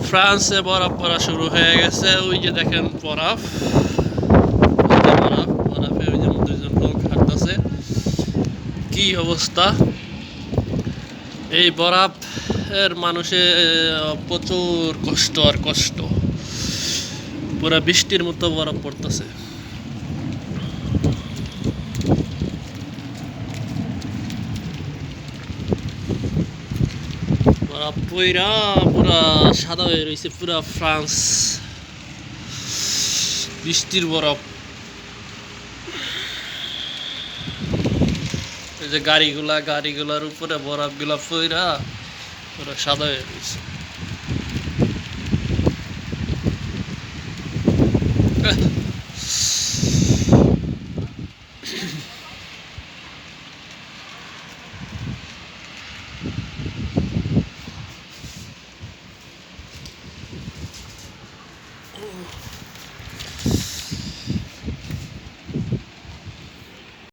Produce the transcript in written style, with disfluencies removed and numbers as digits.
ফ্রান্সে বরফ পড়া শুরু হয়ে গেছে। ওই যে দেখেন বরফ, বরফে ওই যে দুজন লোক হাঁটতেছে। কি অবস্থা! এই বরফ এর মানুষের প্রচুর কষ্ট আর কষ্ট। পুরা বৃষ্টির মতো বরফ পড়তেছে। বরফ পইরা পুরা সাদা হয়ে রয়েছে পুরা ফ্রান্স, বৃষ্টির বরফ। এই যে গাড়িগুলার উপরে বরফগুলা পইরা পুরা সাদা হয়ে রয়েছে।